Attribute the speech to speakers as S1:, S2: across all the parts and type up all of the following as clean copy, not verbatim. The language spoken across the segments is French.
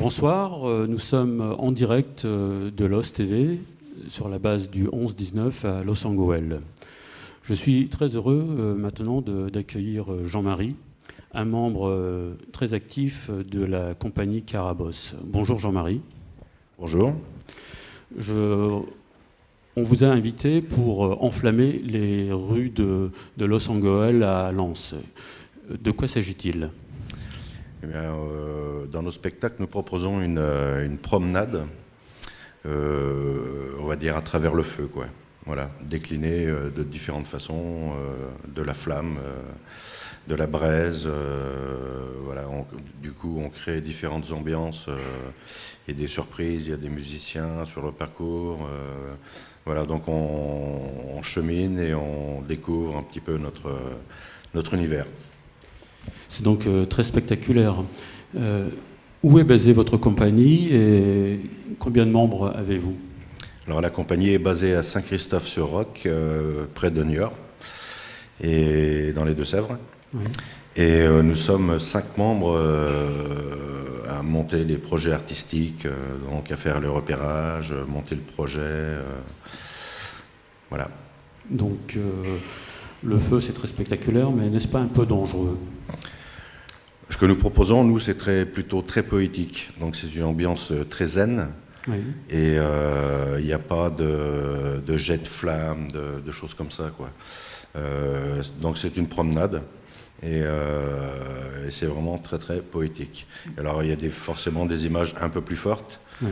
S1: Bonsoir, nous sommes en direct de LOS TV sur la base du 11-19 à Los Angeles. Je suis très heureux maintenant d'accueillir Jean-Marie, un membre très actif de la compagnie Carabosse. Bonjour Jean-Marie.
S2: Bonjour.
S1: On vous a invité pour enflammer les rues de Los Angeles à Lens. De quoi s'agit-il ?
S2: Eh bien, dans nos spectacles, nous proposons une promenade, on va dire à travers le feu, quoi. Voilà, déclinée de différentes façons, de la flamme, de la braise. Voilà, du coup, on crée différentes ambiances et des surprises. Il y a des musiciens sur le parcours. Voilà, donc on chemine et on découvre un petit peu notre univers.
S1: C'est donc très spectaculaire. Où est basée votre compagnie et combien de membres avez-vous ?
S2: Alors la compagnie est basée à Saint-Christophe-sur-Roc, près de Niort, et dans les Deux-Sèvres. Oui. Et nous sommes 5 membres à monter les projets artistiques, donc à faire le repérage, monter le projet. Voilà.
S1: Donc le feu, c'est très spectaculaire, mais n'est-ce pas un peu dangereux ?
S2: Ce que nous proposons, nous, c'est plutôt très poétique. Donc c'est une ambiance très zen. Oui. Et il n'y a pas de jet de flamme, de choses comme ça, quoi. Donc c'est une promenade. Et c'est vraiment très très poétique. Alors il y a forcément des images un peu plus fortes. Oui.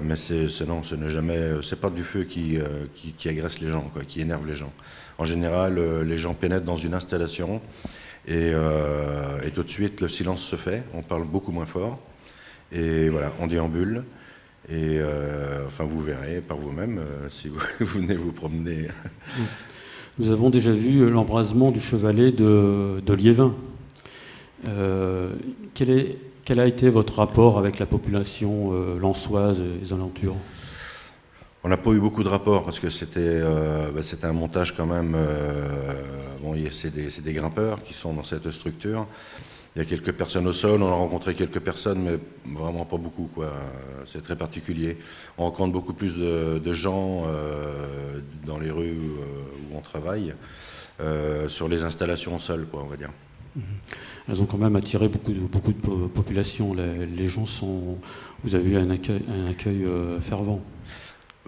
S2: Mais ce n'est jamais, c'est pas du feu qui agresse les gens, quoi, qui énerve les gens. En général, les gens pénètrent dans une installation et tout de suite le silence se fait, on parle beaucoup moins fort et voilà, on déambule et enfin vous verrez par vous-même si vous venez vous promener.
S1: Nous avons déjà vu l'embrasement du chevalet de Liévin. Quel a été votre rapport avec la population lensoise et les alentours ?
S2: On n'a pas eu beaucoup de rapports parce que c'était un montage quand même. Bon, c'est des grimpeurs qui sont dans cette structure. Il y a quelques personnes au sol, on a rencontré quelques personnes, mais vraiment pas beaucoup, quoi. C'est très particulier. On rencontre beaucoup plus de gens dans les rues où on travaille, sur les installations au sol, quoi, on va dire.
S1: Elles ont quand même attiré beaucoup de population. Les gens sont. Vous avez eu un accueil fervent.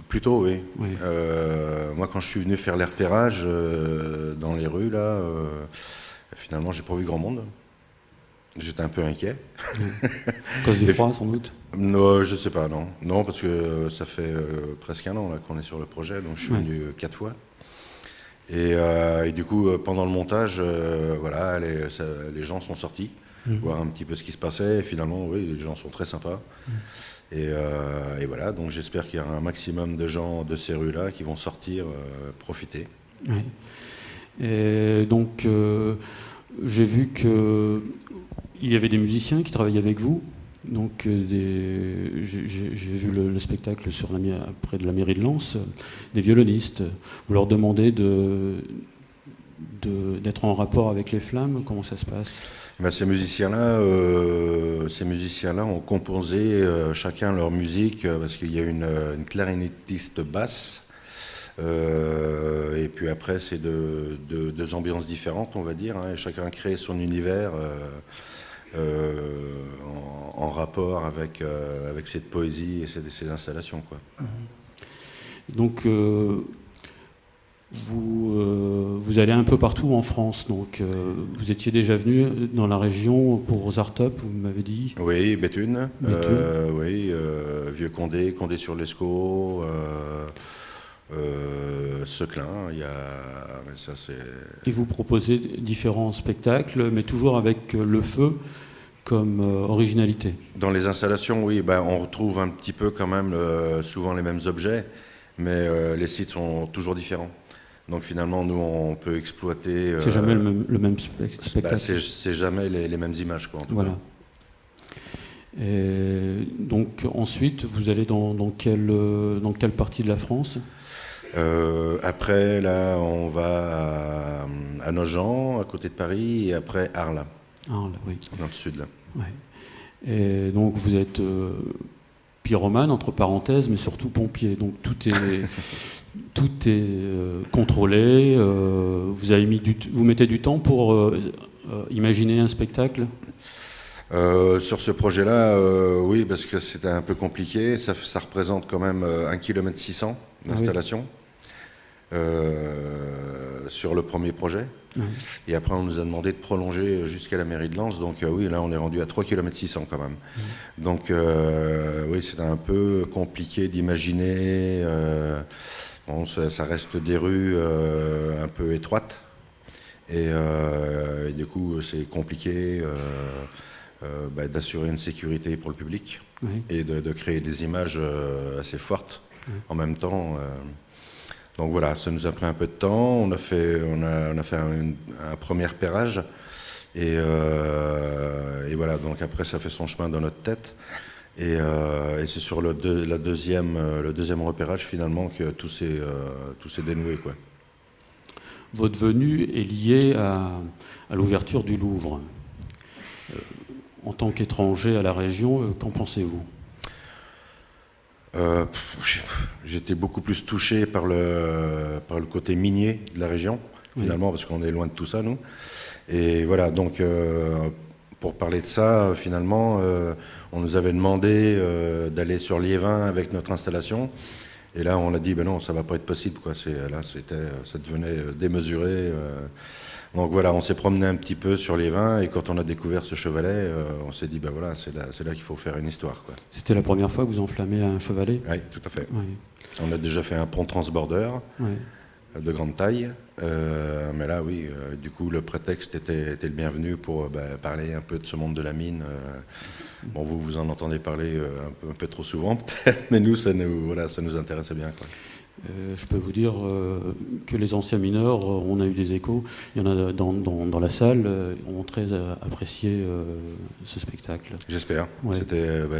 S2: Plutôt, oui. Oui. Moi, quand je suis venu faire les repérages dans les rues, là, finalement, j'ai pas vu grand monde. J'étais un peu inquiet.
S1: À cause du froid, sans doute ?
S2: Non, je sais pas, non. Non, parce que ça fait presque un an là, qu'on est sur le projet, donc je suis venu 4 fois. Et du coup, pendant le montage, voilà, les gens sont sortis, voir un petit peu ce qui se passait. Et finalement, oui, les gens sont très sympas. Et voilà, donc j'espère qu'il y aura un maximum de gens de ces rues-là qui vont sortir, profiter.
S1: Oui. Et donc, j'ai vu qu'il y avait des musiciens qui travaillaient avec vous. Donc, j'ai vu le spectacle près de la mairie de Lens, des violonistes. Vous leur demandez d'être en rapport avec les flammes. Comment ça se passe ?
S2: Ben, ces musiciens-là ont composé chacun leur musique parce qu'il y a une clarinettiste basse et puis après c'est deux ambiances différentes, on va dire, hein, et chacun crée son univers en rapport avec cette poésie et ces installations, quoi.
S1: Donc vous allez un peu partout en France, donc vous étiez déjà venu dans la région pour Zartup, vous m'avez dit ?
S2: Oui, Béthune. Oui, Vieux-Condé, Condé-sur-l'Escaut, Seclin, ça c'est...
S1: Et vous proposez différents spectacles, mais toujours avec le feu comme originalité ?
S2: Dans les installations, oui, on retrouve un petit peu quand même souvent les mêmes objets, mais les sites sont toujours différents. Donc finalement, nous, on peut exploiter...
S1: C'est jamais le même spectacle.
S2: C'est jamais les mêmes images, quoi, en tout
S1: voilà.
S2: cas.
S1: Et donc ensuite, vous allez dans quelle partie de la France ?
S2: Après, là, on va à Nogent, à côté de Paris, et après Arles.
S1: Arles, oui.
S2: Dans le sud, là.
S1: Ouais. Et donc vous êtes pyromane, entre parenthèses, mais surtout pompier. Donc tout est contrôlé. Vous mettez du temps pour imaginer un spectacle ?
S2: Sur ce projet-là, oui, parce que c'était un peu compliqué. Ça représente quand même 1,6 km d'installation sur le premier projet. Oui. Et après, on nous a demandé de prolonger jusqu'à la mairie de Lens. Donc oui, là, on est rendu à 3,6 km quand même. Oui. Donc oui, c'était un peu compliqué d'imaginer. Bon, ça reste des rues un peu étroites. Et du coup, c'est compliqué d'assurer une sécurité pour le public, oui, et de créer des images assez fortes, oui, en même temps. Donc voilà, ça nous a pris un peu de temps. On a fait un premier repérage. Et voilà, donc après, ça fait son chemin dans notre tête. Et c'est sur le deuxième repérage, finalement, que tout s'est dénoué, quoi.
S1: Votre venue est liée à l'ouverture du Louvre. En tant qu'étranger à la région, qu'en pensez-vous ?
S2: J'étais beaucoup plus touché par le côté minier de la région, finalement, oui, parce qu'on est loin de tout ça, nous. Et voilà, donc pour parler de ça, finalement, on nous avait demandé d'aller sur Liévin avec notre installation. Et là, on a dit, ben non, ça va pas être possible, quoi. Ça devenait démesuré. Donc voilà, on s'est promené un petit peu sur les vins, et quand on a découvert ce chevalet, on s'est dit, ben voilà, c'est là qu'il faut faire une histoire, quoi.
S1: C'était la première fois que vous enflammez un chevalet ?
S2: Oui, tout à fait.
S1: Oui.
S2: On a déjà fait un pont transborder, oui, de grande taille, mais là, oui, du coup, le prétexte était le bienvenu pour parler un peu de ce monde de la mine. Bon, vous en entendez parler un peu trop souvent, peut-être, mais nous, ça nous intéressait bien, quoi.
S1: Je peux vous dire que les anciens mineurs, on a eu des échos, il y en a dans la salle, ont très apprécié ce spectacle.
S2: J'espère. Ouais.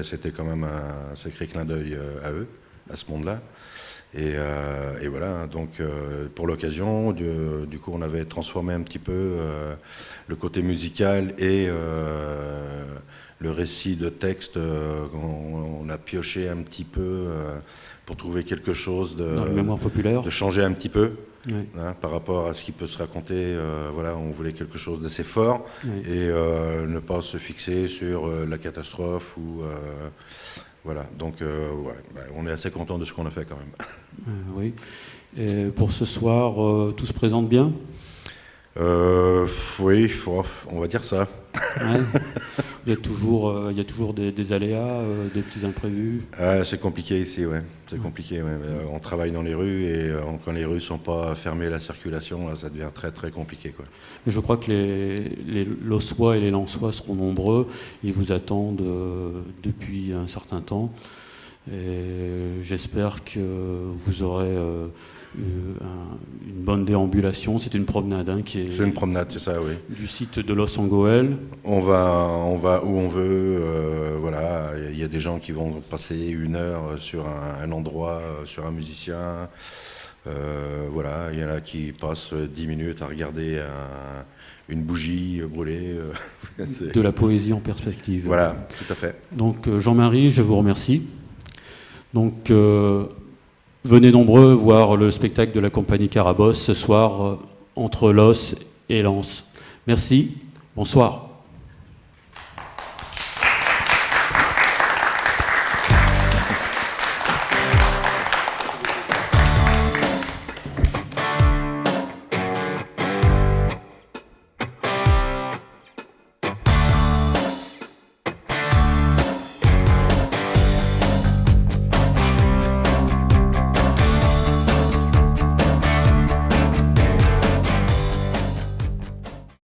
S2: C'était quand même un sacré clin d'œil à eux, à ce monde-là. Et voilà, donc pour l'occasion, du coup, on avait transformé un petit peu le côté musical et le récit de texte. On a pioché un petit peu pour trouver quelque chose
S1: dans la mémoire populaire,
S2: de changer un petit peu,
S1: oui,
S2: hein, par rapport à ce qui peut se raconter. Voilà, on voulait quelque chose d'assez fort, oui, et ne pas se fixer sur la catastrophe ou voilà. Donc on est assez content de ce qu'on a fait quand même.
S1: Oui. Et pour ce soir, tout se présente bien ?
S2: Oui, on va dire ça.
S1: Ouais. Il y a toujours des aléas, des petits imprévus.
S2: C'est compliqué ici, ouais. C'est compliqué. Ouais. On travaille dans les rues, et quand les rues ne sont pas fermées à la circulation, là, ça devient très très compliqué, quoi.
S1: Mais je crois que les Lossois et les Lensois seront nombreux. Ils vous attendent depuis un certain temps. Et j'espère que vous aurez une bonne déambulation. C'est une promenade, hein, qui est.
S2: C'est une promenade, c'est ça, oui.
S1: Du site de Los Angoel.
S2: On va où on veut. Voilà, il y a des gens qui vont passer 1 heure sur un endroit, sur un musicien. Voilà, il y en a qui passent 10 minutes à regarder une bougie brûlée.
S1: De la poésie en perspective.
S2: Voilà, tout à fait.
S1: Donc Jean-Marie, je vous remercie. Donc venez nombreux voir le spectacle de la compagnie Carabosse ce soir entre Los et Lens. Merci, bonsoir.